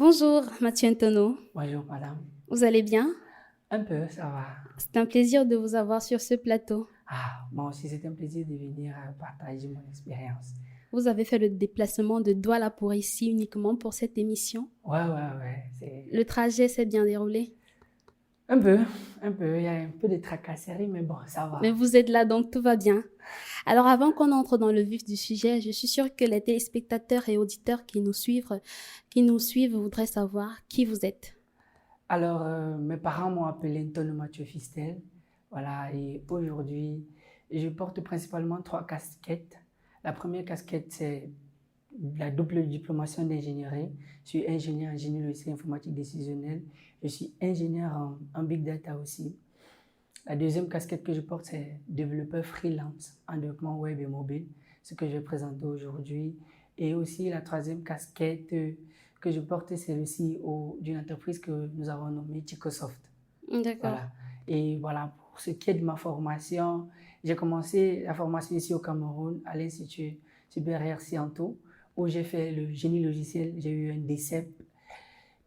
Bonjour Mathieu Antonio, Bonjour madame. vous allez bien? Un peu, ça va. C'est un plaisir de vous avoir sur ce plateau. Moi aussi, c'est un plaisir de venir partager mon expérience. Vous avez fait le déplacement de Douala pour ici uniquement pour cette émission. Ouais. Le trajet s'est bien déroulé. Un peu, il y a un peu de tracasserie, mais bon, ça va. Mais vous êtes là donc tout va bien. Alors avant qu'on entre dans le vif du sujet, je suis sûre que les téléspectateurs et auditeurs qui nous suivent voudraient savoir qui vous êtes. Alors, mes parents m'ont appelé Antonio Mathieu Fistel. Voilà, et aujourd'hui, je porte principalement 3 casquettes. La première casquette, c'est la double diplomation d'ingénierie. Je suis ingénieur en génie logiciel informatique décisionnel. Je suis ingénieur en big data aussi. La deuxième casquette que je porte, c'est développeur freelance en développement web et mobile, ce que je vais présenter aujourd'hui. Et aussi la troisième casquette que je porte, c'est le CEO d'une entreprise que nous avons nommée Chicosoft. D'accord. Voilà. Et voilà, pour ce qui est de ma formation, j'ai commencé la formation ici au Cameroun à l'Institut supérieur Sciento, où j'ai fait le génie logiciel, j'ai eu un DCEP.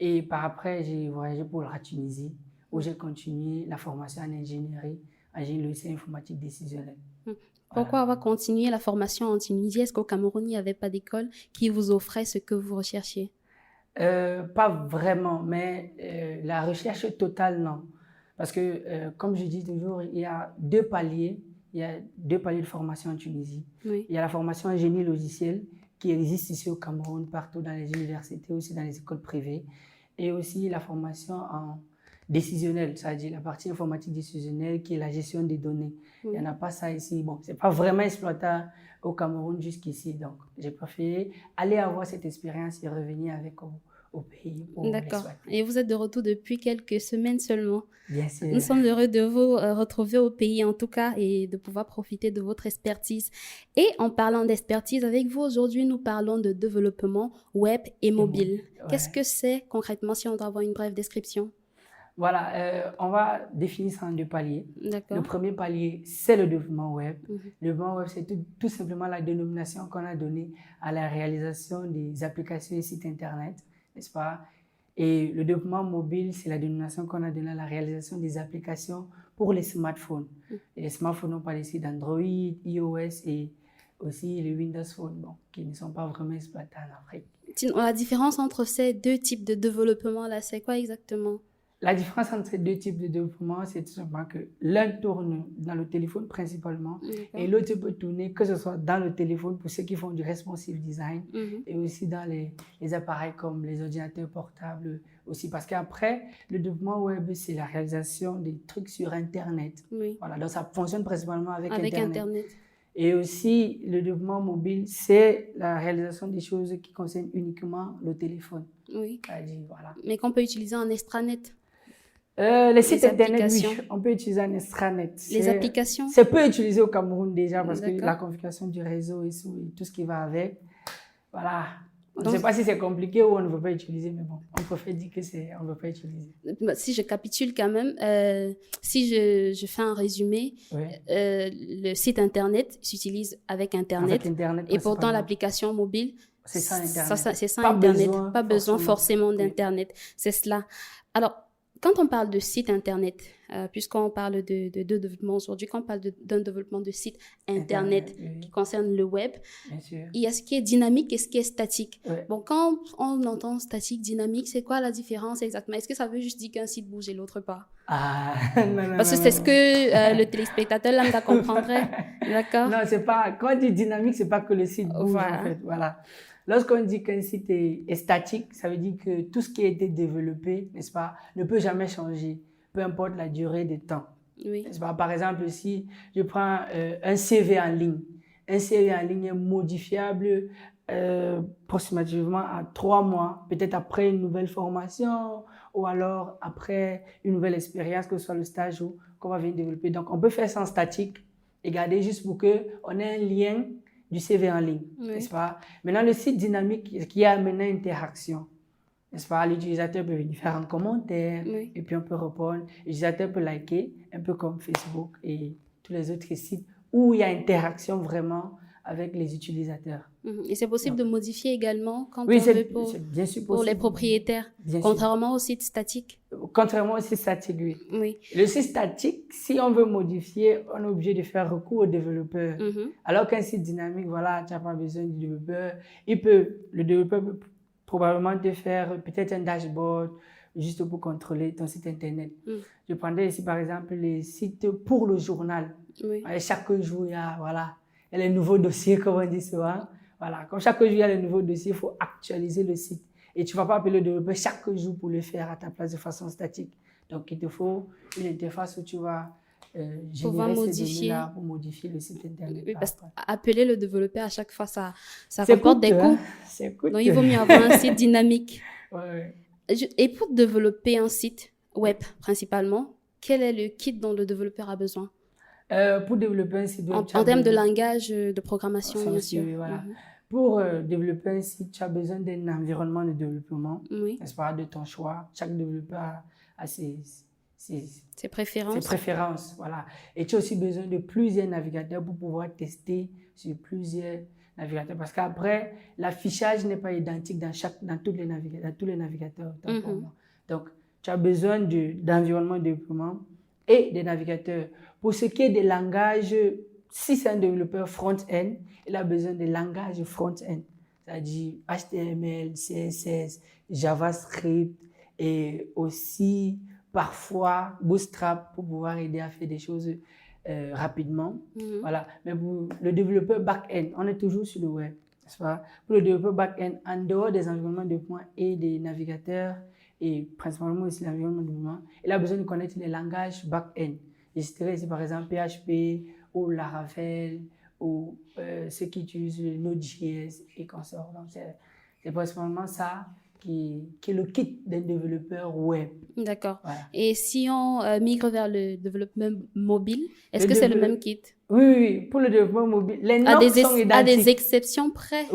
Et par après, j'ai voyagé pour la Tunisie, où j'ai continué la formation en ingénierie, en génie logiciel informatique décisionnel. Pourquoi avoir continué la formation en Tunisie? Est-ce qu'au Cameroun, il n'y avait pas d'école qui vous offrait ce que vous recherchiez? Pas vraiment, mais la recherche totale, non. Parce que, comme je dis toujours, il y a deux paliers. Il y a deux paliers de formation en Tunisie. Oui. Il y a la formation en génie logiciel qui existe ici au Cameroun, partout dans les universités, aussi dans les écoles privées. Et aussi la formation en décisionnel, c'est-à-dire la partie informatique décisionnelle qui est la gestion des données. Il n'y en a pas ça ici. Bon, c'est pas vraiment exploitable au Cameroun jusqu'ici. Donc, j'ai préféré aller avoir cette expérience et revenir avec au pays pour D'accord. l'exploiter. Et vous êtes de retour depuis quelques semaines seulement. Bien sûr. Nous sommes heureux de vous retrouver au pays en tout cas et de pouvoir profiter de votre expertise. Et en parlant d'expertise, avec vous aujourd'hui, nous parlons de développement web et mobile. Ouais. Qu'est-ce que c'est concrètement si on doit avoir une brève description? Voilà, on va définir ça en deux paliers. D'accord. Le premier palier, c'est le développement web. Le développement web, c'est tout simplement la dénomination qu'on a donnée à la réalisation des applications et sites Internet, n'est-ce pas? Et le développement mobile, c'est la dénomination qu'on a donnée à la réalisation des applications pour les smartphones. Et les smartphones, on parle ici d'Android, iOS et aussi les Windows Phone, bon, qui ne sont pas vraiment exploités en Afrique. La différence entre ces deux types de développement-là, c'est quoi exactement? La différence entre ces deux types de développement, c'est tout simplement que l'un tourne dans le téléphone principalement et l'autre peut tourner que ce soit dans le téléphone pour ceux qui font du responsive design et aussi dans les appareils comme les ordinateurs portables aussi. Parce qu'après, le développement web, c'est la réalisation des trucs sur Internet. Oui. Voilà, donc ça fonctionne principalement avec Internet. Et aussi, le développement mobile, c'est la réalisation des choses qui concernent uniquement le téléphone. Oui. Voilà. Mais qu'on peut utiliser en extranet. Les sites internet, oui, on peut utiliser un extranet. Les applications? C'est peu utilisé au Cameroun déjà parce que la configuration du réseau et tout ce qui va avec. Voilà. On ne sait pas si c'est compliqué ou on ne veut pas utiliser, mais bon, on préfère dire on ne veut pas utiliser. Si je capitule quand même, si je fais un résumé, le site internet s'utilise avec internet et pourtant l'application mobile, c'est sans internet. C'est sans internet. Pas besoin forcément d'internet. C'est cela. Alors, quand on parle de site internet, puisqu'on parle de développement aujourd'hui, quand on parle d'un développement de site internet qui concerne le web, il y a ce qui est dynamique et ce qui est statique. Bon, quand on entend statique, dynamique, c'est quoi la différence exactement? Est-ce que ça veut juste dire qu'un site bouge et l'autre pas? Non, parce que c'est ce que le téléspectateur lambda comprendrait. D'accord? Non, c'est pas, quand on dit dynamique, c'est pas que le site bouge en fait. Voilà. Lorsqu'on dit qu'un site est statique, ça veut dire que tout ce qui a été développé, n'est-ce pas, ne peut jamais changer, peu importe la durée de temps. Oui. N'est-ce pas? Par exemple, si je prends un CV en ligne, un CV en ligne est modifiable approximativement à 3 mois, peut-être après une nouvelle formation ou alors après une nouvelle expérience, que ce soit le stage qu'on va venir développer. Donc, on peut faire ça en statique et garder juste pour qu'on ait un lien du CV en ligne, n'est-ce pas? Maintenant, le site dynamique qui a maintenant interaction, n'est-ce pas? L'utilisateur peut venir faire un commentaire et puis on peut répondre. L'utilisateur peut liker, un peu comme Facebook et tous les autres sites où il y a interaction vraiment avec les utilisateurs. Et c'est possible de modifier également quand Oui, on veut bien sûr pour les propriétaires, contrairement au site statique. Contrairement au site statique, oui. Oui. Le site statique, si on veut modifier, on est obligé de faire recours au développeur. Alors qu'un site dynamique, voilà, tu n'as pas besoin du développeur. Le développeur peut probablement te faire peut-être un dashboard juste pour contrôler ton site internet. Je prendrais ici par exemple les sites pour le journal. Oui. Chaque jour, il y a les nouveaux dossiers, comme on dit souvent. Voilà, comme chaque jour, il y a les nouveaux dossiers, il faut actualiser le site. Et tu ne vas pas appeler le développeur chaque jour pour le faire à ta place de façon statique. Donc, il te faut une interface où tu vas générer ces données-là pour modifier le site internet. Oui, parce qu'appeler le développeur à chaque fois, ça comporte comporte des coûts. C'est coûteux. Donc, il vaut mieux avoir un site dynamique. Ouais. Et pour développer un site web, principalement, quel est le kit dont le développeur a besoin? Pour développer un site web, en termes de langage de programmation, bien sûr. Oui, voilà. Pour développer un site, tu as besoin d'un environnement de développement, n'est-ce pas, de ton choix. Chaque développeur a ses préférences. Voilà. Et tu as aussi besoin de plusieurs navigateurs pour pouvoir tester sur plusieurs navigateurs. Parce qu'après, l'affichage n'est pas identique dans tous les navigateurs. Donc, tu as besoin d'environnement de développement et des navigateurs. Pour ce qui est des langages, si c'est un développeur front-end, il a besoin de langages front-end, c'est-à-dire HTML, CSS, JavaScript et aussi parfois Bootstrap pour pouvoir aider à faire des choses rapidement. Voilà. Mais pour le développeur back-end, on est toujours sur le web, n'est-ce pas? Pour le développeur back-end, en dehors des environnements de points et des navigateurs, et principalement aussi l'environnement de développement, il a besoin de connaître les langages back-end. Je citerai ici par exemple PHP ou Laravel ou ceux qui utilisent Node.js et consorts. Donc c'est principalement ça qui est le kit d'un développeur web. D'accord. Voilà. Et si on migre vers le développement mobile, est-ce que c'est le même kit? Oui. Pour le développement mobile, les noms sont identiques. À des exceptions près,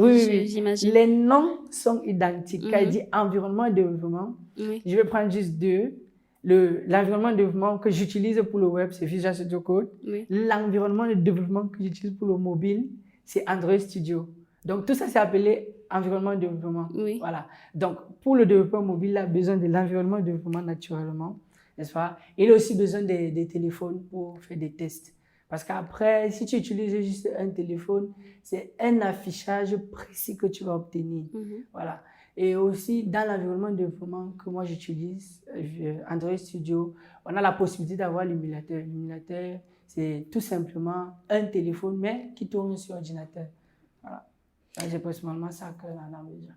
j'imagine. Les noms sont identiques. Quand il dit environnement de développement, je vais prendre juste deux. L'environnement de développement que j'utilise pour le web, c'est Visual Studio Code. L'environnement de développement que j'utilise pour le mobile, c'est Android Studio. Donc, tout ça, c'est appelé environnement de développement. Voilà. Donc, pour le développeur mobile, il a besoin de l'environnement de développement naturellement, n'est-ce pas? Il a aussi besoin des téléphones pour faire des tests. Parce qu'après, si tu utilises juste un téléphone, c'est un affichage précis que tu vas obtenir. Voilà. Et aussi, dans l'environnement de développement que moi j'utilise, Android Studio, on a la possibilité d'avoir l'émulateur. L'émulateur, c'est tout simplement un téléphone, mais qui tourne sur ordinateur. Voilà. C'est principalement ça que l'on a besoin.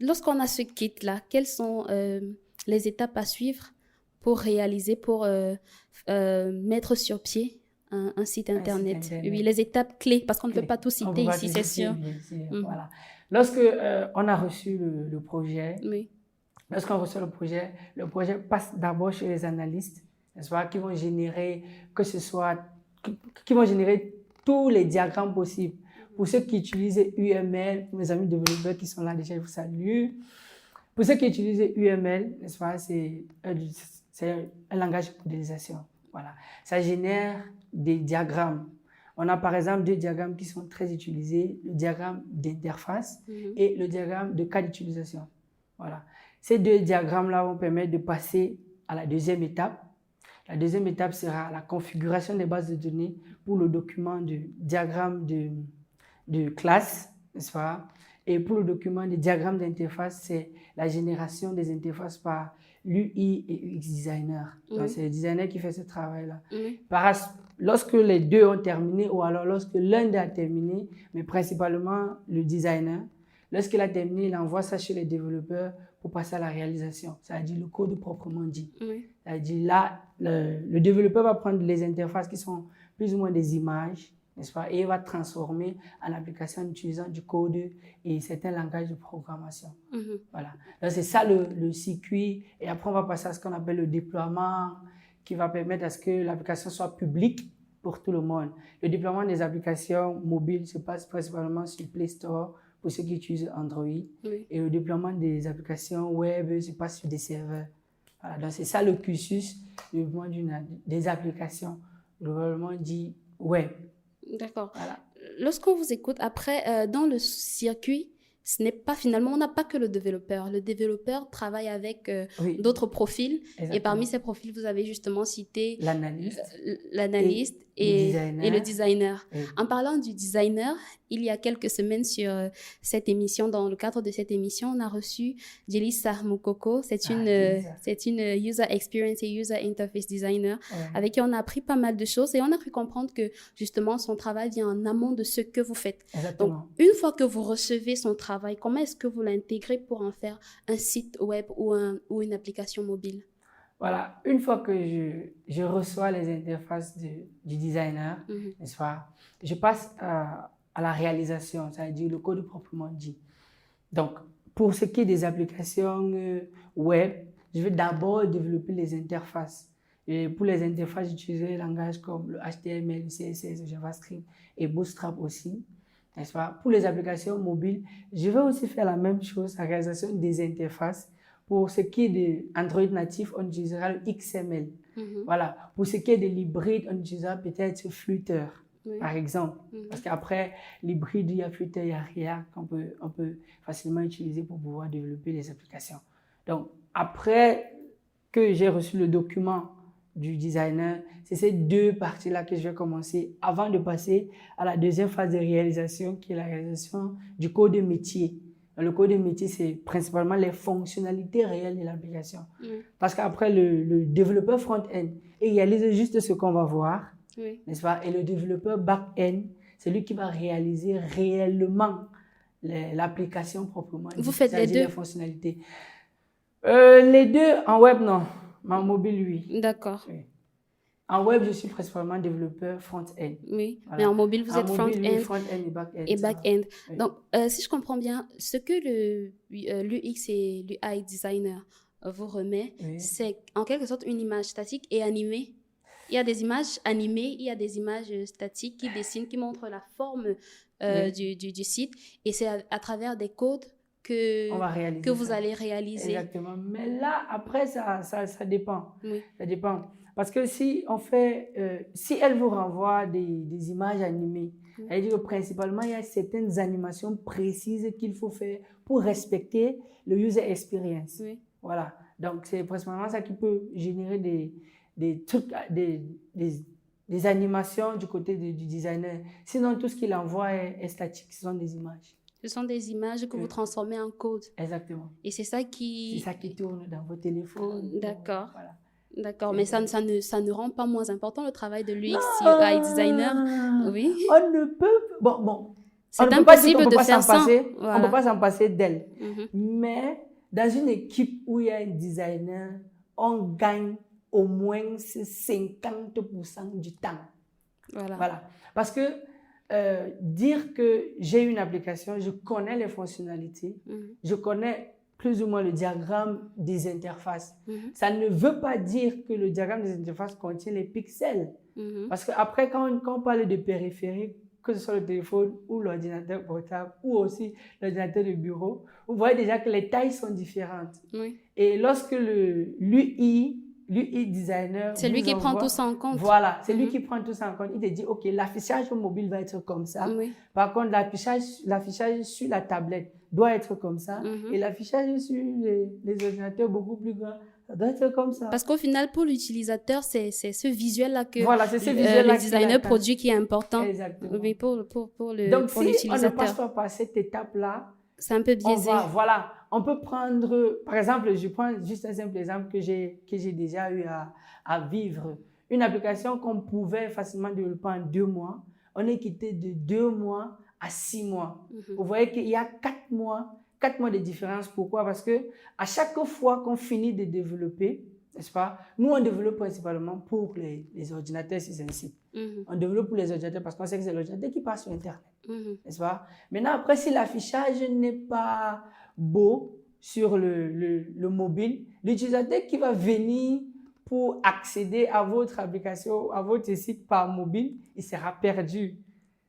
Lorsqu'on a ce kit-là, quelles sont les étapes à suivre pour mettre sur pied un site internet? Oui, les étapes clés, parce qu'on ne peut pas tout citer ici, c'est sûr. Voilà. Lorsque on a reçu le projet, lorsqu'on reçoit le projet passe d'abord chez les analystes, n'est-ce pas, qui vont générer tous les diagrammes possibles. Pour ceux qui utilisent UML, mes amis développeurs qui sont là déjà, je vous salue. Pour ceux qui utilisent UML, n'est-ce pas, c'est un langage de modélisation. Voilà. Ça génère des diagrammes. On a par exemple deux diagrammes qui sont très utilisés, le diagramme d'interface et le diagramme de cas d'utilisation. Voilà. Ces deux diagrammes-là vont permettre de passer à la deuxième étape. La deuxième étape sera la configuration des bases de données pour le document de diagramme de classe, n'est-ce pas? Et pour le document de diagramme d'interface, c'est la génération des interfaces par l'UI et UX designer. Donc, c'est le designer qui fait ce travail-là. Lorsque les deux ont terminé, ou alors lorsque l'un d'eux a terminé, mais principalement le designer, lorsqu'il a terminé, il envoie ça chez les développeurs pour passer à la réalisation, c'est-à-dire le code proprement dit. C'est-à-dire là, le développeur va prendre les interfaces qui sont plus ou moins des images, n'est-ce pas, et il va transformer en application en utilisant du code et certains langages de programmation. Voilà. Donc, c'est ça le circuit. Et après, on va passer à ce qu'on appelle le déploiement, qui va permettre à ce que l'application soit publique pour tout le monde. Le déploiement des applications mobiles se passe principalement sur Play Store pour ceux qui utilisent Android. Et le déploiement des applications web se passe sur des serveurs. Voilà. Donc, c'est ça le cursus, le déploiement des applications, globalement dit web. D'accord. Voilà. lorsqu'on vous écoute, après, dans le circuit, ce n'est pas finalement, on n'a pas que le développeur. Le développeur travaille avec d'autres profils. Exactement. Et parmi ces profils, vous avez justement cité l'analyste et le designer. Oui. En parlant du designer, il y a quelques semaines sur cette émission, dans le cadre de cette émission, on a reçu Jelisa Mukoko. C'est une User Experience et User Interface Designer avec qui on a appris pas mal de choses et on a pu comprendre que justement son travail vient en amont de ce que vous faites. Exactement. Donc, une fois que vous recevez son travail, comment est-ce que vous l'intégrez pour en faire un site web ou une application mobile? Voilà, une fois que je reçois les interfaces du designer, n'est-ce pas, je passe à la réalisation, c'est-à-dire le code proprement dit. Donc, pour ce qui est des applications web, je vais d'abord développer les interfaces. Et pour les interfaces, j'utiliserai des langages comme le HTML, le CSS, le JavaScript et Bootstrap aussi, n'est-ce pas. Pour les applications mobiles, je vais aussi faire la même chose, la réalisation des interfaces. Pour ce qui est d'Android natif, on utilisera le XML. Voilà. Pour ce qui est de l'hybride, on utilisera peut-être Flutter, par exemple. Parce qu'après l'hybride, il y a Flutter, il y a React qu'on peut facilement utiliser pour pouvoir développer des applications. Donc, après que j'ai reçu le document du designer, c'est ces deux parties-là que je vais commencer avant de passer à la deuxième phase de réalisation, qui est la réalisation du code de métier. Le code de métier, c'est principalement les fonctionnalités réelles de l'application. Parce qu'après, le développeur front-end, il réalise juste ce qu'on va voir, n'est-ce pas? Et le développeur back-end, c'est lui qui va réaliser réellement l'application proprement. Vous faites les deux? Les fonctionnalités. Les deux, en web, non. Mais en mobile, oui. D'accord. Oui. En web, je suis principalement développeur front-end. Oui, voilà. Mais en mobile, vous êtes front-end front-end et back-end. Et back-end. Oui. Donc, si je comprends bien, ce que l'UX et l'UI designer vous remet, c'est en quelque sorte une image statique et animée. Il y a des images animées, il y a des images statiques qui dessinent, qui montrent la forme du site. Et c'est à travers des codes que vous allez réaliser. Exactement. Mais là, après, ça dépend. Oui. Ça dépend. Parce que si on fait, si elle vous renvoie des images animées, elle dit que principalement, il y a certaines animations précises qu'il faut faire pour respecter le user experience. Voilà. Donc, c'est principalement ça qui peut générer des trucs, des animations du côté du designer. Sinon, tout ce qu'il envoie est statique, ce sont des images. Ce sont des images que vous transformez en code. Exactement. Et c'est ça qui... C'est ça qui tourne dans vos téléphones. D'accord. Voilà. D'accord, mais ça ne rend pas moins important le travail de l'UX UI designer. Oui. On ne peut... Bon. C'est impossible de faire sans. Voilà. On ne peut pas s'en passer d'elle. Mais dans une équipe où il y a un designer, on gagne au moins 50% du temps. Voilà. Parce que dire que j'ai une application, je connais les fonctionnalités, je connais plus ou moins le diagramme des interfaces. Ça ne veut pas dire que le diagramme des interfaces contient les pixels. Parce qu'après, quand on parle de périphérique, que ce soit le téléphone ou l'ordinateur portable ou aussi l'ordinateur de bureau, vous voyez déjà que les tailles sont différentes. Et lorsque l'UI designer... C'est lui qui prend tout ça en compte. Voilà, c'est lui qui prend tout ça en compte. Il te dit, OK, l'affichage mobile va être comme ça. Par contre, l'affichage sur la tablette doit être comme ça. Et l'affichage sur les ordinateurs beaucoup plus grands, ça doit être comme ça. Parce qu'au final, pour l'utilisateur, c'est ce visuel-là que le designer produit qui est important. Exactement. Oui, pour l'utilisateur. Donc, si on ne passe pas par cette étape-là, c'est un peu biaisé. On peut prendre, par exemple, je prends juste un simple exemple que j'ai déjà eu à vivre. Une application qu'on pouvait facilement développer en 2 mois, on est quitté de 2 mois à 6 mois. Vous voyez qu'il y a 4 mois de différence. Pourquoi? Parce que à chaque fois qu'on finit de développer, n'est-ce pas? Nous, on développe principalement pour les ordinateurs, si c'est un site. On développe pour les ordinateurs parce qu'on sait que c'est l'ordinateur qui passe sur Internet. N'est-ce pas? Maintenant, après, si l'affichage n'est pas beau sur le mobile, l'utilisateur qui va venir pour accéder à votre application, à votre site par mobile, il sera perdu.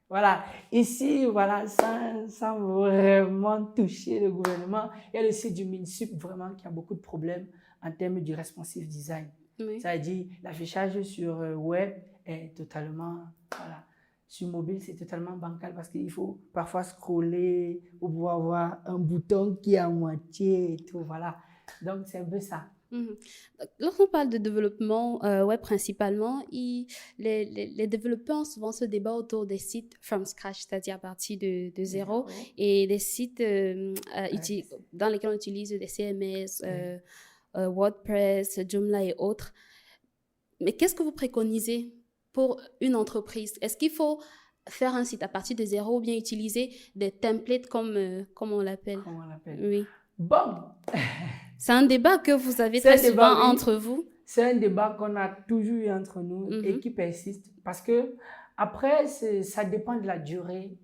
Voilà. Ici, voilà, sans vraiment toucher le gouvernement, il y a le site du MINSUP vraiment qui a beaucoup de problèmes en termes du responsive design. C'est-à-dire, l'affichage sur web est totalement, voilà, Sur mobile, c'est totalement bancal parce qu'il faut parfois scroller pour pouvoir voir un bouton qui est à moitié et tout, voilà. Donc, c'est un peu ça. Lorsqu'on parle de développement web principalement, les développeurs souvent se débattent autour des sites from scratch, c'est-à-dire à partir de zéro, et des sites dans lesquels on utilise des CMS, WordPress, Joomla et autres. Mais qu'est-ce que vous préconisez pour une entreprise? Est-ce qu'il faut faire un site à partir de zéro ou bien utiliser des templates comme on l'appelle? Comment on l'appelle? Oui. Bon. C'est un débat que vous avez très souvent entre vous. C'est un débat qu'on a toujours eu entre nous et qui persiste parce que après, ça dépend de la durée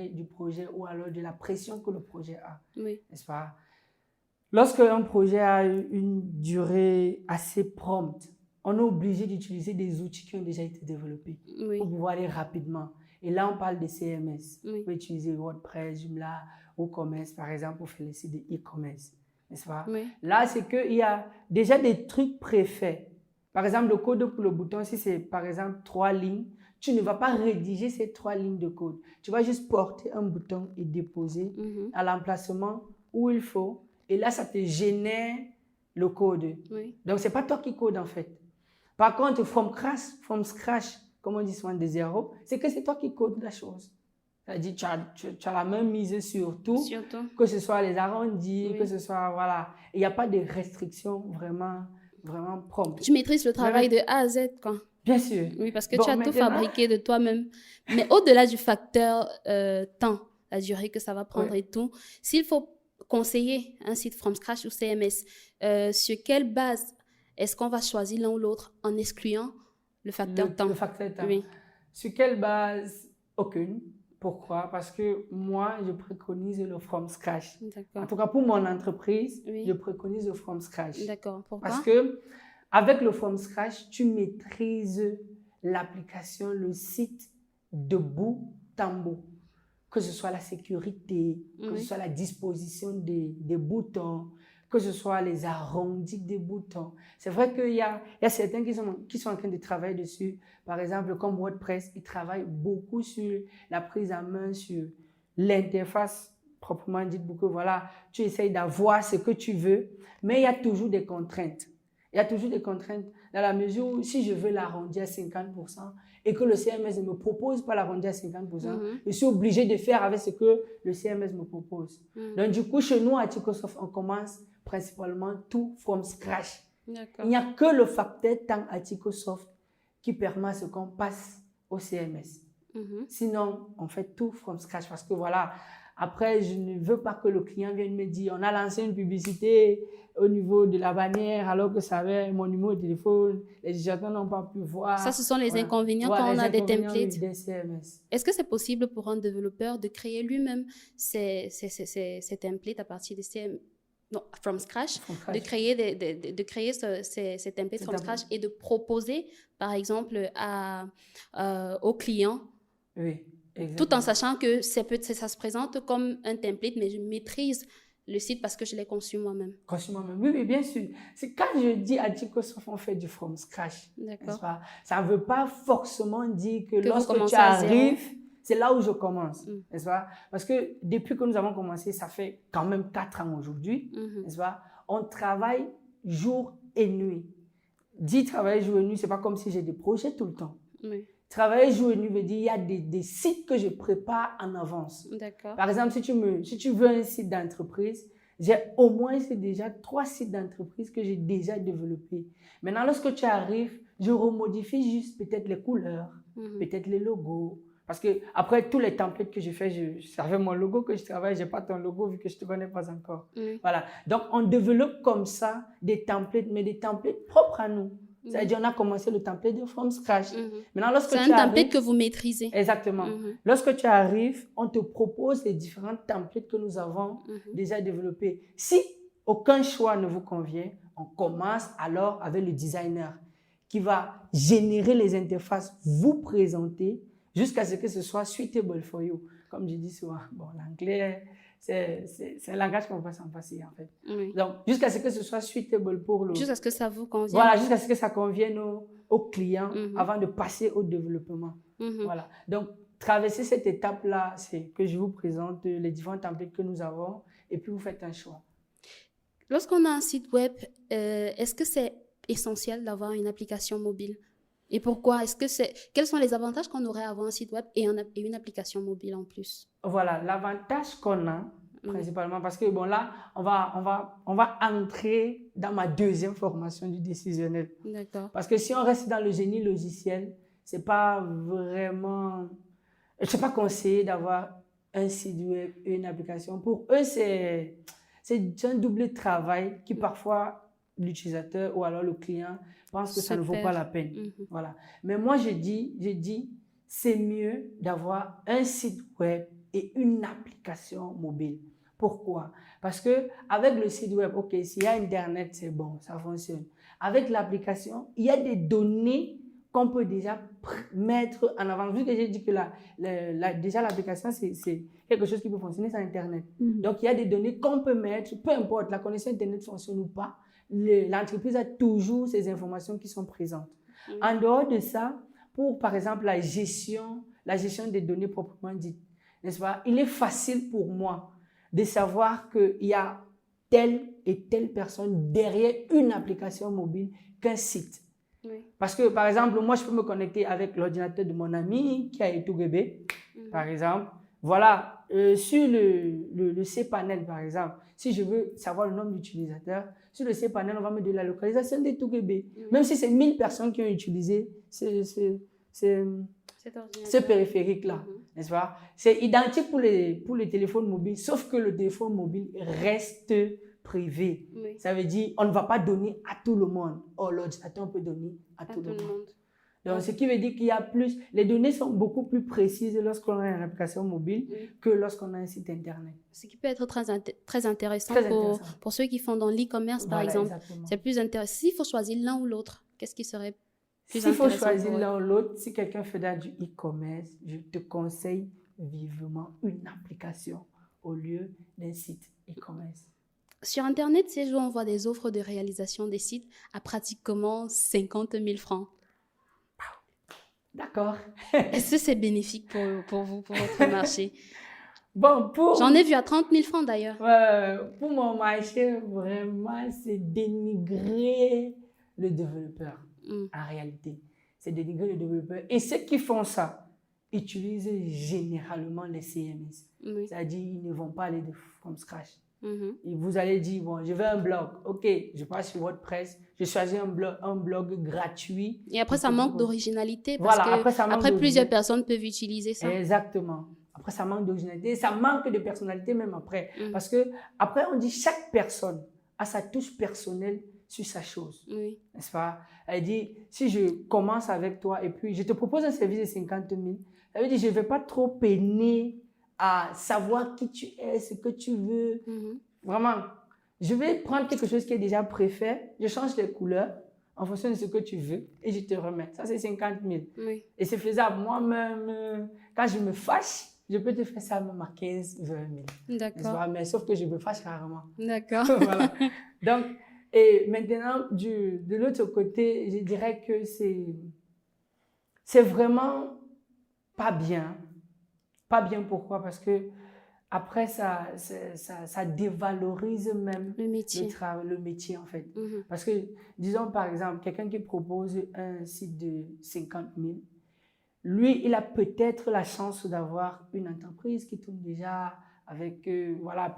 du projet ou alors de la pression que le projet a. Oui. N'est-ce pas? Lorsque un projet a une durée assez prompte, on est obligé d'utiliser des outils qui ont déjà été développés pour pouvoir aller rapidement. Et là, on parle de CMS. On peut utiliser WordPress, Joomla, WooCommerce, par exemple, pour faire les sites de e-commerce. N'est-ce pas? Là, c'est qu'il y a déjà des trucs préfaits. Par exemple, le code pour le bouton, si c'est par exemple 3 lignes, tu ne vas pas rédiger ces 3 lignes de code. Tu vas juste porter un bouton et déposer à l'emplacement où il faut. Et là, ça te génère le code. Donc, ce n'est pas toi qui code en fait. Par contre, from scratch, comme on dit souvent de zéro, c'est que c'est toi qui code la chose. C'est-à-dire, tu as la main mise sur tout, que ce soit les arrondis, que ce soit, voilà. Il n'y a pas de restrictions vraiment promptes. Tu maîtrises le travail de A à Z, quoi. Bien sûr. Oui, parce que tu as tout fabriqué de toi-même. Mais au-delà du facteur temps, la durée que ça va prendre et tout, s'il faut conseiller un site from scratch ou CMS, sur quelle base est-ce qu'on va choisir l'un ou l'autre en excluant le facteur temps? Le facteur temps. Oui. Sur quelle base? Aucune. Pourquoi? Parce que moi, je préconise le from scratch. En tout cas, pour mon entreprise, je préconise le from scratch. D'accord. Pourquoi? Parce que avec le from scratch, tu maîtrises l'application, le site de bout en bout. Que ce soit la sécurité, que ce soit la disposition des boutons, que ce soit les arrondis des boutons. C'est vrai qu'il y a certains qui sont en train de travailler dessus. Par exemple, comme WordPress, ils travaillent beaucoup sur la prise en main, sur l'interface proprement dite, pour que voilà, tu essayes d'avoir ce que tu veux, mais il y a toujours des contraintes. Il y a toujours des contraintes dans la mesure où si je veux l'arrondir à 50% et que le CMS ne me propose pas l'arrondir à 50%, je suis obligé de faire avec ce que le CMS me propose. Donc du coup, chez nous à Ticosoft, on commence principalement tout from scratch. Il n'y a que le facteur temps à Ticosoft qui permet à ce qu'on passe au CMS. Sinon, on fait tout from scratch parce que voilà, après, je ne veux pas que le client vienne me dire on a lancé une publicité au niveau de la bannière alors que ça avait mon numéro de téléphone, les utilisateurs n'ont pas pu voir. Ça, ce sont les inconvénients quand on a des templates. Des CMS. Est-ce que c'est possible pour un développeur de créer lui-même ces templates à partir de from scratch, de créer ces templates from scratch et de proposer, par exemple, aux clients, tout en sachant que ça se présente comme un template, mais je maîtrise le site parce que je l'ai conçu moi-même. Oui, bien sûr. C'est quand je dis à Ticosoft, on fait du from scratch. D'accord. Ça ne veut pas forcément dire que lorsque tu arrives, c'est là où je commence, n'est-ce pas? Parce que depuis que nous avons commencé, ça fait quand même 4 ans aujourd'hui, n'est-ce pas? On travaille jour et nuit. Travailler jour et nuit, ce n'est pas comme si j'ai des projets tout le temps. Travailler jour et nuit veut dire qu'il y a des sites que je prépare en avance. D'accord. Par exemple, si tu veux un site d'entreprise, j'ai au moins déjà 3 sites d'entreprise que j'ai déjà développés. Maintenant, lorsque tu arrives, je remodifie juste peut-être les couleurs, peut-être les logos. Parce que après tous les templates que j'ai fait, c'est avec mon logo que je travaille, je n'ai pas ton logo vu que je ne te connais pas encore. Voilà. Donc, on développe comme ça des templates, mais des templates propres à nous. C'est-à-dire, on a commencé le template de from scratch. Maintenant, lorsque c'est un template que vous maîtrisez. Exactement. Lorsque tu arrives, on te propose les différents templates que nous avons déjà développés. Si aucun choix ne vous convient, on commence alors avec le designer qui va générer les interfaces, vous présenter jusqu'à ce que ce soit suitable for you. Comme je dis souvent, bon, l'anglais, c'est un langage qu'on ne peut pas s'en passer, en fait. Donc, jusqu'à ce que ce soit suitable pour le... Jusqu'à ce que ça vous convienne. Voilà, jusqu'à ce que ça convienne aux clients avant de passer au développement. Voilà. Donc, traverser cette étape-là, c'est que je vous présente les différents templates que nous avons et puis vous faites un choix. Lorsqu'on a un site web, est-ce que c'est essentiel d'avoir une application mobile? Et pourquoi? Quels sont les avantages qu'on aurait à avoir un site web et une application mobile en plus? Voilà, l'avantage qu'on a, principalement, parce que bon là, on va entrer dans ma deuxième formation du décisionnel. D'accord. Parce que si on reste dans le génie logiciel, c'est pas conseillé d'avoir un site web et une application. Pour eux, c'est un double travail qui parfois l'utilisateur ou alors le client pense que ça ne vaut pas la peine. Voilà. Mais moi, je dis, c'est mieux d'avoir un site web et une application mobile. Pourquoi? Parce que avec le site web, ok, s'il y a Internet, c'est bon, ça fonctionne. Avec l'application, il y a des données qu'on peut déjà mettre en avant. Vu que j'ai dit que déjà l'application, c'est quelque chose qui peut fonctionner sur Internet. Donc, il y a des données qu'on peut mettre, peu importe, la connexion Internet fonctionne ou pas, l'entreprise a toujours ces informations qui sont présentes. En dehors de ça, pour, par exemple, la gestion des données proprement dites, n'est-ce pas? Il est facile pour moi de savoir qu'il y a telle et telle personne derrière une application mobile qu'un site. Parce que, par exemple, moi, je peux me connecter avec l'ordinateur de mon ami qui a Etougébé, par exemple. Voilà, sur le cPanel, par exemple, si je veux savoir le nombre d'utilisateurs, sur le cPanel, on va me donner la localisation d'Etougébé. Même si c'est 1000 personnes qui ont utilisé ce périphérique-là, n'est-ce pas? C'est identique pour les téléphones mobiles, sauf que le téléphone mobile reste privé. Ça veut dire on ne va pas donner à tout le monde. Or, l'ordinateur, on peut donner à tout le monde. Donc, ce qui veut dire qu'il y a plus... Les données sont beaucoup plus précises lorsqu'on a une application mobile que lorsqu'on a un site Internet. Ce qui peut être très intéressant pour ceux qui font dans l'e-commerce, par exemple. Exactement. C'est plus intéressant. S'il faut choisir l'un ou l'autre, qu'est-ce qui serait plus intéressant? S'il faut choisir l'un ou l'autre, si quelqu'un fait du e-commerce, je te conseille vivement une application au lieu d'un site e-commerce. Sur Internet, ces jours, on voit des offres de réalisation des sites à pratiquement 50 000 francs. D'accord. Est-ce que c'est bénéfique pour vous, pour votre marché? Bon, J'en ai vu à 30 000 francs d'ailleurs. Pour mon marché, vraiment, c'est dénigrer le développeur. En réalité, c'est dénigrer le développeur. Et ceux qui font ça utilisent généralement les CMS. C'est-à-dire, ils ne vont pas aller from scratch. Et vous allez dire, bon, je veux un blog. Ok, je passe sur WordPress, je choisis un blog gratuit. Et après, ça manque d'originalité parce que après plusieurs personnes peuvent utiliser ça. Exactement. Après, ça manque d'originalité. Ça manque de personnalité même après. Parce que après, on dit chaque personne a sa touche personnelle sur sa chose. N'est-ce pas? Elle dit, si je commence avec toi et puis je te propose un service de 50 000, ça veut dire je ne vais pas trop peiner à savoir qui tu es, ce que tu veux. Vraiment, je vais prendre quelque chose qui est déjà préfet, je change les couleurs en fonction de ce que tu veux et je te remets. Ça, c'est 50 000. Et c'est faisable. Moi-même, quand je me fâche, je peux te faire ça même à 15 000, 20 000. D'accord. Mais sauf que je me fâche rarement. D'accord. Voilà. Donc, et maintenant, de l'autre côté, je dirais que c'est vraiment pas bien. Pas bien, pourquoi? Parce que après, ça dévalorise même le métier en fait. Parce que, disons par exemple, quelqu'un qui propose un site de 50 000, lui, il a peut-être la chance d'avoir une entreprise qui tourne déjà avec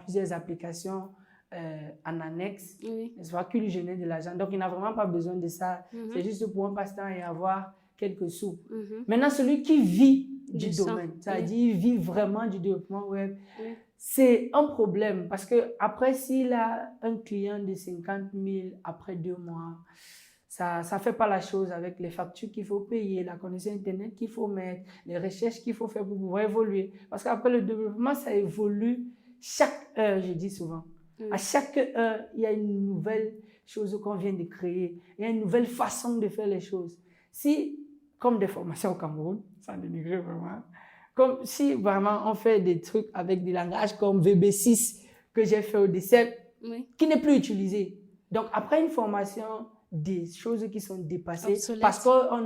plusieurs applications en annexe, n'est-ce pas, qui lui génère de l'argent. Donc, il n'a vraiment pas besoin de ça. C'est juste pour un passe-temps et avoir quelques sous. Maintenant, celui qui vit du domaine, c'est-à-dire il vit vraiment du développement web, c'est un problème parce que après, s'il a un client de 50 000 après 2 mois, ça ne fait pas la chose avec les factures qu'il faut payer, la connexion Internet qu'il faut mettre, les recherches qu'il faut faire pour pouvoir évoluer. Parce qu'après le développement, ça évolue chaque heure, je dis souvent. À chaque heure, il y a une nouvelle chose qu'on vient de créer. Il y a une nouvelle façon de faire les choses. Si, comme des formations au Cameroun, sans dénigrer vraiment, comme si vraiment on fait des trucs avec des langages comme VB6 que j'ai fait au DCEP, qui n'est plus utilisé. Donc, après une formation, des choses qui sont dépassées, parce qu'on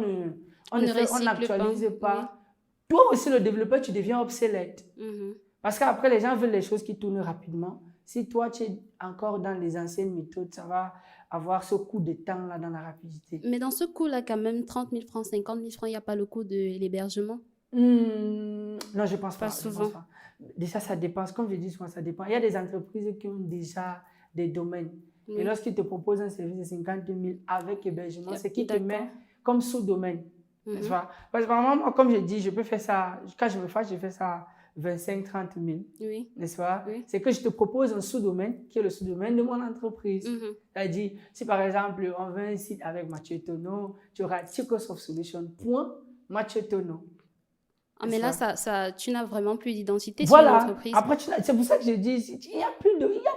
n'actualise pas toi aussi, le développeur, tu deviens obsolète. Parce qu'après, les gens veulent les choses qui tournent rapidement. Si toi, tu es encore dans les anciennes méthodes, ça va avoir ce coup de temps-là dans la rapidité. Mais dans ce coût-là, quand même, 30 000 francs, 50 000 francs, il n'y a pas le coût de l'hébergement? Non, je pense pas. Pas souvent. Je pense pas. Déjà, ça dépend. Comme je dis souvent, ça dépend. Il y a des entreprises qui ont déjà des domaines. Oui. Et lorsqu'ils te proposent un service de 50 000 avec hébergement, c'est qu'ils te D'accord. mettent comme sous-domaine. N'est-ce pas? Parce que vraiment, moi, comme je dis, je peux faire ça. Quand je me fâche, je fais ça 25 000, 30 000. Oui. N'est-ce pas? Oui. C'est que je te propose un sous-domaine qui est le sous-domaine de mon entreprise. C'est-à-dire, si par exemple, on veut un site avec Mathieu Tono, tu auras Chicosoft Solution, Mathieu Tono. Ah, mais là, tu n'as vraiment plus d'identité Voilà. sur l'entreprise. Après, c'est pour ça que je dis, il n'y a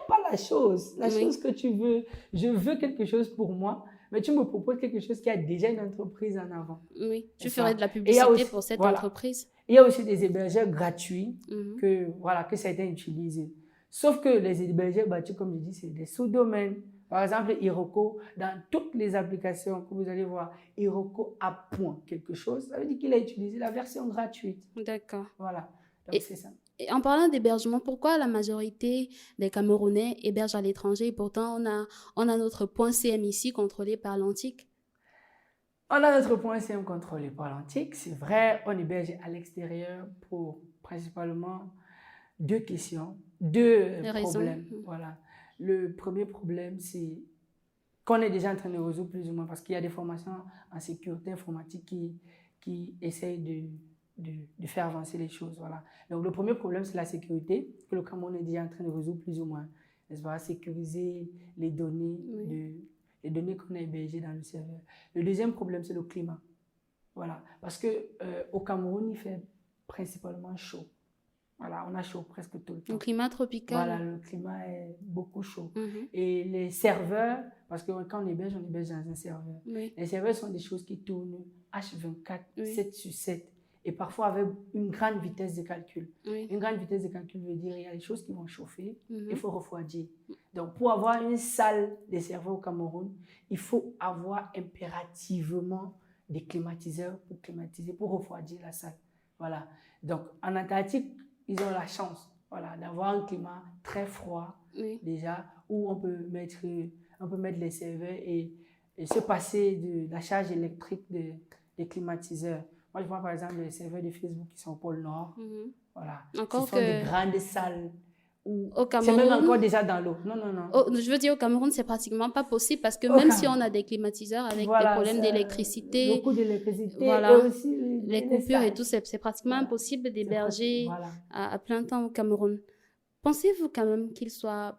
pas la chose. La chose que tu veux. Je veux quelque chose pour moi, mais tu me proposes quelque chose qui a déjà une entreprise en avant. Oui, tu ferais de la publicité pour cette entreprise. Il y a aussi des hébergeurs gratuits que certains utilisent. Sauf que les hébergeurs bâtis, comme je dis, c'est des sous-domaines. Par exemple, Iroko, dans toutes les applications que vous allez voir, Iroko a point quelque chose. Ça veut dire qu'il a utilisé la version gratuite. D'accord. Voilà. Donc, c'est ça. Et en parlant d'hébergement, pourquoi la majorité des Camerounais hébergent à l'étranger et pourtant on a notre point CM ici contrôlé par l'Antique? On a notre point CM contrôlé par l'Antique. C'est vrai, on héberge à l'extérieur pour principalement deux questions, deux problèmes. Voilà. Le premier problème, c'est qu'on est déjà en train de résoudre plus ou moins parce qu'il y a des formations en sécurité informatique qui essayent de faire avancer les choses. Voilà. Donc, le premier problème, c'est la sécurité que le Cameroun est déjà en train de résoudre plus ou moins. N'est-ce pas? Sécuriser les données, les données qu'on a hébergées dans le serveur. Le deuxième problème, c'est le climat. Voilà. Parce qu'au Cameroun, il fait principalement chaud. Voilà, on a chaud presque tout le temps. Le climat tropical. Voilà, le climat est beaucoup chaud. Et les serveurs, parce que quand on héberge dans un serveur. Les serveurs sont des choses qui tournent H24, 7 sur 7. Et parfois avec une grande vitesse de calcul. Une grande vitesse de calcul veut dire qu'il y a des choses qui vont chauffer, il faut refroidir. Donc, pour avoir une salle de serveur au Cameroun, il faut avoir impérativement des climatiseurs pour climatiser, pour refroidir la salle. Voilà. Donc, en Antarctique, ils ont la chance, voilà, d'avoir un climat très froid, déjà, où on peut mettre les serveurs et se passer de la charge électrique des climatiseurs. Moi, je vois par exemple les serveurs de Facebook qui sont au pôle Nord. Voilà. Ce sont des grandes salles. C'est même encore déjà dans l'eau. Non. Je veux dire, au Cameroun, c'est pratiquement pas possible parce que même si on a des climatiseurs avec des problèmes d'électricité, beaucoup d'électricité, voilà, et aussi les coupures et tout, c'est pratiquement impossible d'héberger à plein temps au Cameroun. Pensez-vous quand même qu'il soit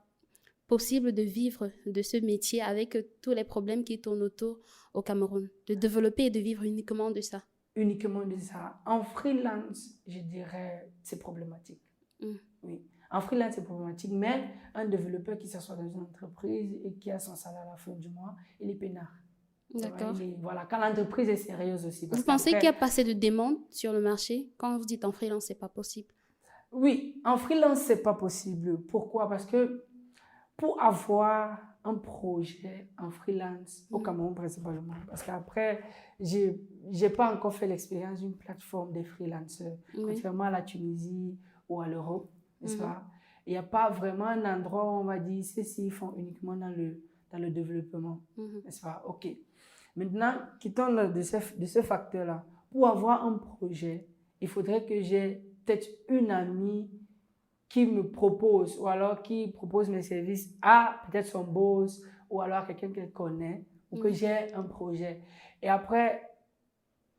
possible de vivre de ce métier avec tous les problèmes qui tournent autour au Cameroun, de développer et de vivre uniquement de ça? Uniquement de ça. En freelance, je dirais, c'est problématique. Oui. En freelance, c'est problématique, mais un développeur qui s'assoit dans une entreprise et qui a son salaire à la fin du mois, il est peinard. D'accord. Voilà, quand l'entreprise est sérieuse aussi. Vous pensez qu'il y a pas assez de demandes sur le marché? Quand vous dites en freelance, c'est pas possible? Oui, en freelance, c'est pas possible. Pourquoi? Parce que pour avoir un projet en freelance au Cameroun principalement, parce qu'après, j'ai pas encore fait l'expérience d'une plateforme des freelancers, contrairement à la Tunisie ou à l'Europe, n'est-ce pas? Il n'y a pas vraiment un endroit où on va dire ceci, ils font uniquement dans le développement, n'est-ce pas? Ok. Maintenant, quittons de ce facteur-là. Pour avoir un projet, il faudrait que j'ai peut-être une amie qui me propose, ou alors qui propose mes services à peut-être son boss, ou alors quelqu'un qu'elle connaît, ou que j'ai un projet. Et après,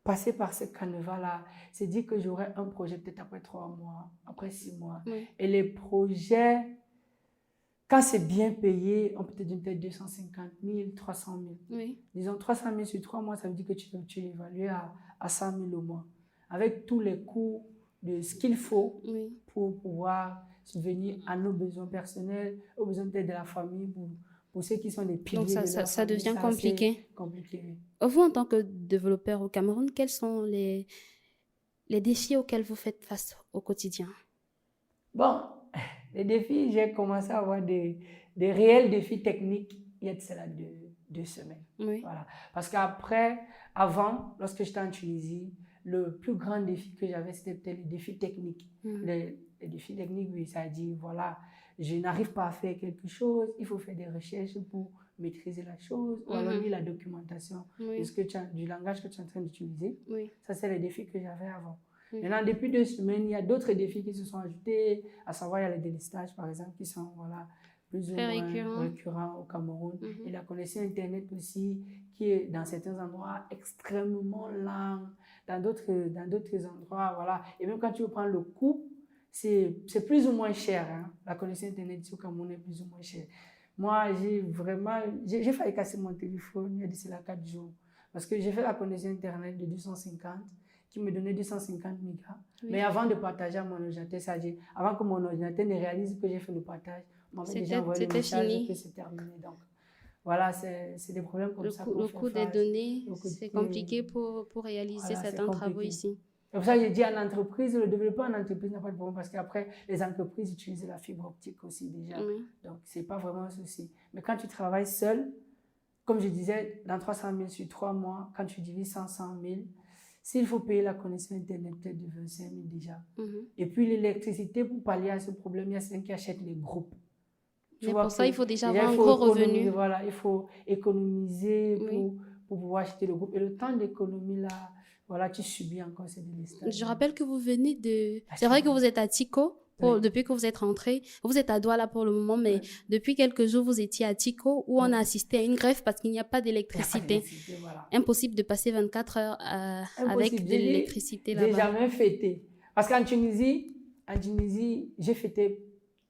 passer par ce canevas-là, c'est dire que j'aurai un projet peut-être après 3 mois, après 6 mois. Et les projets, quand c'est bien payé, on peut te dire peut-être 250 000, 300 000. Disons 300 000 sur 3 mois, ça veut dire que tu évalues à 100 000 au mois. Avec tous les coûts de ce qu'il faut pour pouvoir subvenir à nos besoins personnels, aux besoins peut-être de la famille, pour ceux qui sont des piliers. Donc ça devient compliqué. Vous, en tant que développeur au Cameroun, quels sont les défis auxquels vous faites face au quotidien? Bon, les défis, j'ai commencé à avoir des réels défis techniques il y a de cela 2 semaines. Voilà. Parce qu'avant, lorsque j'étais en Tunisie, le plus grand défi que j'avais, c'était peut-être les défis techniques. Les défis techniques, oui, ça dit, voilà, je n'arrive pas à faire quelque chose, il faut faire des recherches pour maîtriser la chose, ou alors lire la documentation du langage que tu es en train d'utiliser. Ça, c'est les défis que j'avais avant. Maintenant, depuis 2 semaines, il y a d'autres défis qui se sont ajoutés, à savoir, il y a les délestages, par exemple, qui sont, voilà, plus ou moins récurrents au Cameroun. Et la connexion Internet aussi, qui est dans certains endroits extrêmement lent, dans d'autres endroits, voilà. Et même quand tu veux prendre le coût, c'est plus ou moins cher. Hein. La connexion Internet ici au Cameroun est plus ou moins chère. Moi, j'ai failli casser mon téléphone il y a d'ici là 4 jours. Parce que j'ai fait la connexion Internet de 250 qui me donnait 250 mégas. Mais avant de partager à mon ordinateur, avant que mon ordinateur ne réalise que j'ai fait le partage, on m'avait déjà envoyé le message que c'est terminé. Donc, voilà, c'est des problèmes comme ça. Le coût des données, c'est compliqué pour réaliser certains travaux ici. C'est pour ça que j'ai dit à l'entreprise, le développeur en entreprise n'a pas de problème parce qu'après, les entreprises utilisent la fibre optique aussi déjà. Donc, ce n'est pas vraiment un souci. Mais quand tu travailles seul, comme je disais, dans 300 000 sur 3 mois, quand tu divises 100 000, s'il faut payer la connexion Internet, peut-être de 25 000 déjà. Et puis l'électricité, pour pallier à ce problème, il y a ceux qui achètent les groupes. Mais pour ça, il faut déjà avoir un gros revenu. Voilà, il faut économiser pour pouvoir acheter le groupe. Et le temps d'économie, là, voilà, tu subis encore ces délestages. Je rappelle que vous venez de... C'est vrai que vous êtes à Tico. Depuis que vous êtes rentré, vous êtes à Douala pour le moment, mais depuis quelques jours, vous étiez à Tico où on a assisté à une grève parce qu'il n'y a pas d'électricité. Voilà. Impossible de passer 24 heures avec de l'électricité là-bas. J'ai jamais fêté. Parce qu'en Tunisie, j'ai fêté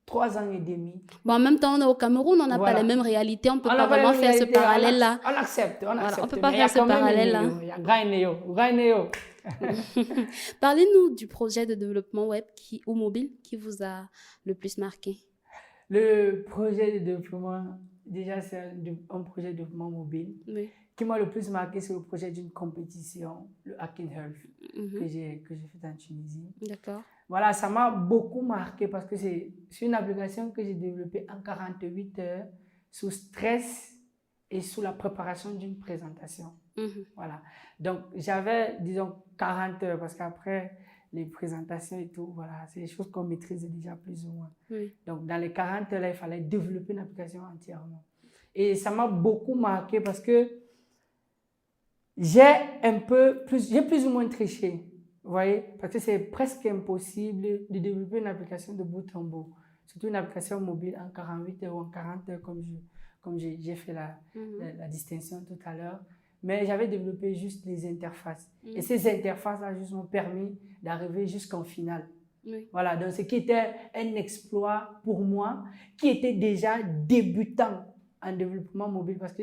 3 ans et demi. Bon, en même temps, on est au Cameroun, on n'a pas les mêmes réalités, on ne peut pas vraiment faire ce parallèle-là. On accepte. Voilà, on ne peut pas faire ce parallèle-là. Il y a Grainéo. Parlez-nous du projet de développement web ou mobile qui vous a le plus marqué. Le projet de développement, déjà c'est un projet de développement mobile. Qui m'a le plus marqué, c'est le projet d'une compétition, le Hacking Health, que j'ai fait en Tunisie. D'accord. Voilà, ça m'a beaucoup marqué parce que c'est une application que j'ai développée en 48 heures sous stress et sous la préparation d'une présentation. Voilà. Donc, j'avais, disons, 40 heures parce qu'après, les présentations et tout, voilà, c'est des choses qu'on maîtrise déjà plus ou moins. Donc, dans les 40 heures, là, il fallait développer une application entièrement. Et ça m'a beaucoup marqué parce que j'ai plus ou moins triché. Vous voyez, parce que c'est presque impossible de développer une application de bout en bout. Surtout une application mobile en 48 heures ou en 40 heures, comme j'ai fait la distinction tout à l'heure. Mais j'avais développé juste les interfaces. Et ces interfaces-là juste m'ont permis d'arriver jusqu'en finale. Voilà, donc ce qui était un exploit pour moi, qui était déjà débutant en développement mobile. Parce que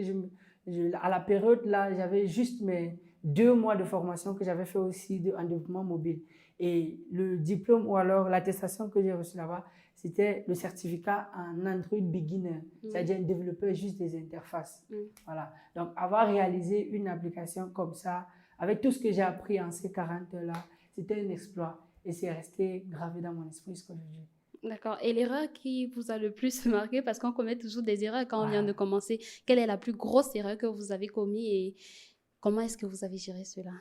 à la période là, j'avais juste mes 2 mois de formation que j'avais fait aussi en développement mobile. Et le diplôme ou alors l'attestation que j'ai reçue là-bas, c'était le certificat en Android Beginner, c'est-à-dire un développeur juste des interfaces. Voilà. Donc, avoir réalisé une application comme ça, avec tout ce que j'ai appris en ces 40 heures-là, c'était un exploit. Et c'est resté gravé dans mon esprit jusqu'à aujourd'hui. D'accord. Et l'erreur qui vous a le plus marqué, parce qu'on commet toujours des erreurs quand on vient de commencer, quelle est la plus grosse erreur que vous avez commise et comment est-ce que vous avez géré cela?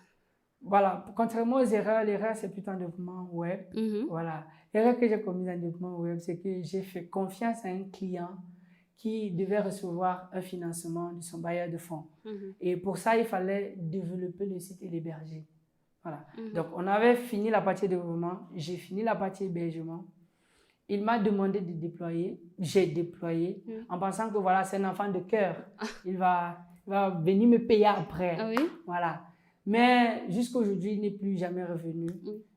Voilà, contrairement aux erreurs, l'erreur c'est plutôt en développement web. Voilà. L'erreur que j'ai commise en développement web, c'est que j'ai fait confiance à un client qui devait recevoir un financement de son bailleur de fonds. Et pour ça, il fallait développer le site et l'héberger. Voilà. Donc, on avait fini la partie développement, j'ai fini la partie hébergement. Il m'a demandé de déployer, j'ai déployé en pensant que voilà, c'est un enfant de cœur. Il va venir me payer après. Voilà. Mais jusqu'à aujourd'hui, il n'est plus jamais revenu.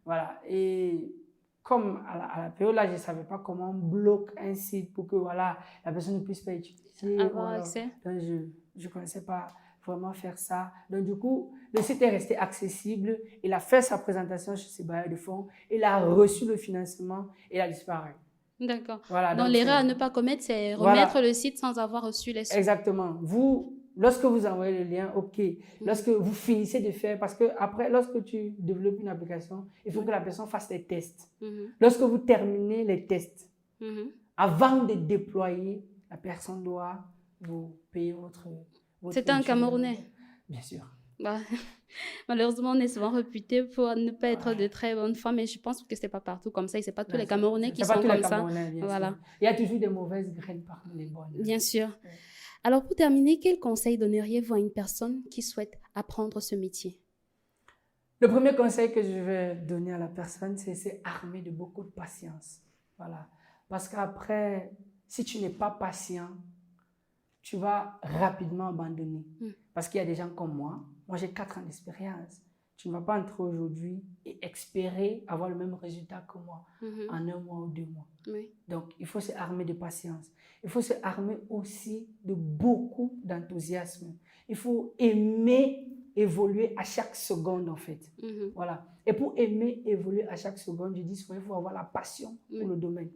Voilà. Et comme à la période là, je ne savais pas comment on bloque un site pour que voilà, la personne ne puisse pas utiliser. Avoir accès. Donc, je ne connaissais pas vraiment faire ça. Donc, du coup, le site est resté accessible. Il a fait sa présentation chez ses bailleurs de fonds. Il a reçu le financement et il a disparu. D'accord. Voilà, donc l'erreur à ne pas commettre, c'est remettre le site sans avoir reçu les sous. Exactement. Lorsque vous envoyez le lien, OK. Lorsque vous finissez de faire, parce que après, lorsque tu développes une application, il faut que la personne fasse des tests. Lorsque vous terminez les tests, avant de déployer, la personne doit vous payer votre c'est un Camerounais? Bien sûr. Bah, malheureusement, on est souvent réputé pour ne pas être Ouais. de très bonnes femmes, mais je pense que c'est pas partout comme ça et c'est pas tous Non, les Camerounais qui c'est pas sont tous les comme ça. Camerounais, bien sûr. Voilà, Il y a toujours des mauvaises graines parmi les bonnes. bien sûr. Ouais. Alors, pour terminer, quel conseil donneriez-vous à une personne qui souhaite apprendre ce métier? Le premier conseil que je vais donner à la personne, c'est armer de beaucoup de patience. Voilà. Parce qu'après, si tu n'es pas patient, tu vas rapidement abandonner. Parce qu'il y a des gens comme moi. Moi, j'ai 4 ans d'expérience. Tu ne vas pas entrer aujourd'hui et espérer avoir le même résultat que moi en 1 mois ou 2 mois. Oui. Donc, il faut se armer de patience. Il faut se armer aussi de beaucoup d'enthousiasme. Il faut aimer évoluer à chaque seconde, en fait. Voilà. Et pour aimer évoluer à chaque seconde, je dis souvent, il faut avoir la passion pour le domaine.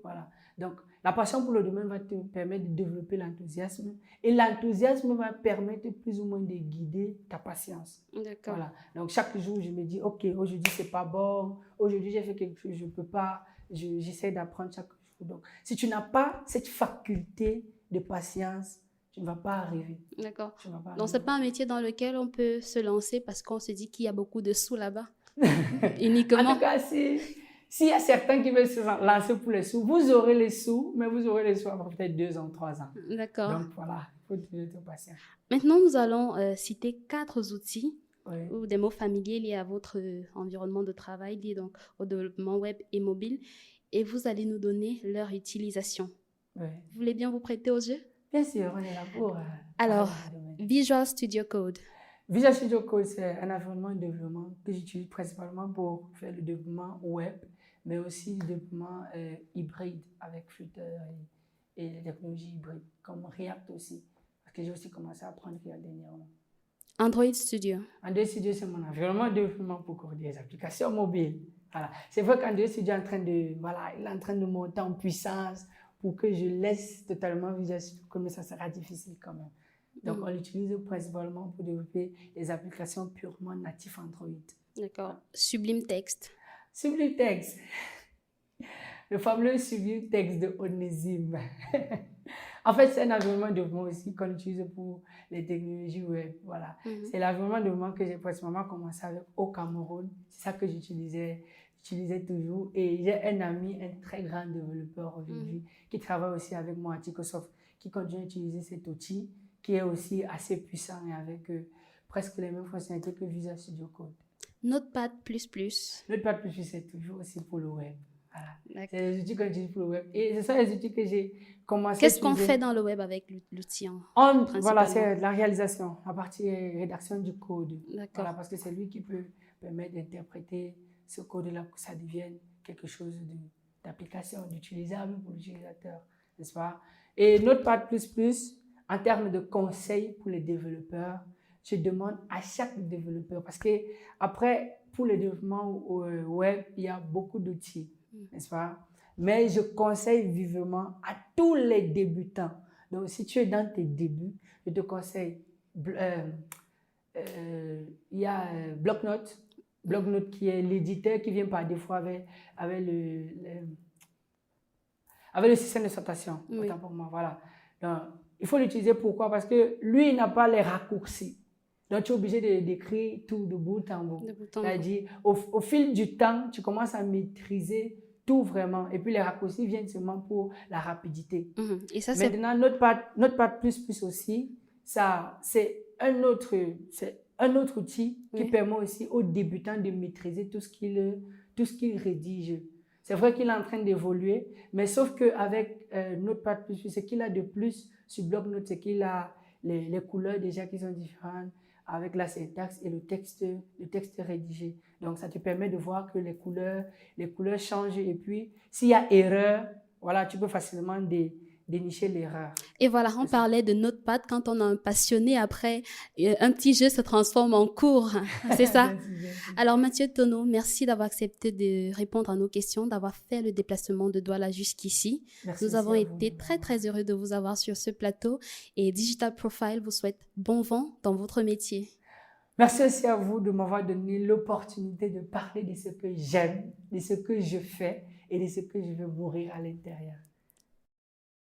Voilà. Donc, la passion pour le domaine va te permettre de développer l'enthousiasme. Et l'enthousiasme va permettre plus ou moins de guider ta patience. D'accord. Voilà. Donc, chaque jour, je me dis, OK, aujourd'hui, c'est pas bon. Aujourd'hui, j'ai fait quelque chose, je peux pas. J'essaie d'apprendre chaque jour. Donc, si tu n'as pas cette faculté de patience, tu ne vas pas arriver. D'accord. Donc, Donc, ce n'est pas un métier dans lequel on peut se lancer parce qu'on se dit qu'il y a beaucoup de sous là-bas. Uniquement. En tout cas, s'il y a certains qui veulent se lancer pour les sous, vous aurez les sous, mais vous aurez les sous après peut-être 2 ans, 3 ans. D'accord. Donc, voilà, il faut toujours être patient. Maintenant, nous allons citer 4 outils Oui. ou des mots familiers liés à votre environnement de travail, liés donc au développement web et mobile. Et vous allez nous donner leur utilisation. Oui. Vous voulez bien vous prêter au jeu? Bien sûr, on est là pour... Alors, Visual Studio Code. Visual Studio Code, c'est un environnement de développement que j'utilise principalement pour faire le développement web, mais aussi le développement hybride avec Flutter et les technologies hybrides, comme React aussi, parce que j'ai aussi commencé à apprendre React dernièrement. Android Studio. Android Studio, c'est mon environnement de développement pour coder des applications mobiles. Voilà. C'est vrai qu'Android Studio est en train de monter en puissance pour que je laisse totalement Visual Studio Code, mais ça sera difficile quand même. Donc, on l'utilise principalement pour développer des applications purement natives Android. D'accord. Sublime Text. Sublime Text. Le fameux Sublime Text de Onésime. En fait, c'est un environnement de développement aussi qu'on utilise pour les technologies web. Voilà. C'est l'environnement de développement que j'ai principalement commencé avec au Cameroun. C'est ça que j'utilisais toujours. Et j'ai un ami, un très grand développeur aujourd'hui, qui travaille aussi avec moi à Microsoft, qui continue à utiliser cet outil, qui est aussi assez puissant et avec presque les mêmes fonctionnalités que Visual Studio Code. Notepad++. Notepad++, c'est toujours aussi pour le web. Voilà. C'est les outils que j'utilise pour le web. Et c'est ça les outils que j'ai commencé à utiliser. Qu'est-ce qu'on fait dans le web avec l'outil Voilà, c'est la réalisation, la partie rédaction du code. D'accord. Voilà, parce que c'est lui qui peut permettre d'interpréter ce code-là pour que ça devienne quelque chose d'application, d'utilisable pour l'utilisateur, n'est-ce pas? Et Notepad++, en termes de conseils pour les développeurs, je demande à chaque développeur, parce que après, pour le développement web, il y a beaucoup d'outils, n'est-ce pas? Mais je conseille vivement à tous les débutants. Donc, si tu es dans tes débuts, je te conseille, il y a Blocknote. Blocknote qui est l'éditeur qui vient par défaut avec le système de notation. Autant pour moi, voilà. Donc, il faut l'utiliser pourquoi? Parce que lui, il n'a pas les raccourcis. Donc, tu es obligé d'écrire tout de bout en bout. C'est-à-dire, au fil du temps, tu commences à maîtriser tout vraiment. Et puis, les raccourcis viennent seulement pour la rapidité. Et ça, maintenant, Notepad++ aussi, ça, c'est un autre outil qui permet aussi aux débutants de maîtriser tout ce qu'il rédige. C'est vrai qu'il est en train d'évoluer, mais sauf qu'avec Notepad++, ce qu'il a de plus sur Blocknote, c'est qu'il a les couleurs déjà qui sont différentes avec la syntaxe et le texte rédigé. Donc, ça te permet de voir que les couleurs changent. Et puis, s'il y a erreur, voilà, tu peux facilement dénicher l'erreur. Et voilà, on parlait de Notepad. Quand on a un passionné, après, un petit jeu se transforme en cours. C'est ça? Alors, Mathieu Tonneau, merci d'avoir accepté de répondre à nos questions, d'avoir fait le déplacement de Douala jusqu'ici. Nous avons été très, très heureux de vous avoir sur ce plateau. Et Digital Profile vous souhaite bon vent dans votre métier. Merci aussi à vous de m'avoir donné l'opportunité de parler de ce que j'aime, de ce que je fais et de ce que je veux mourir à l'intérieur.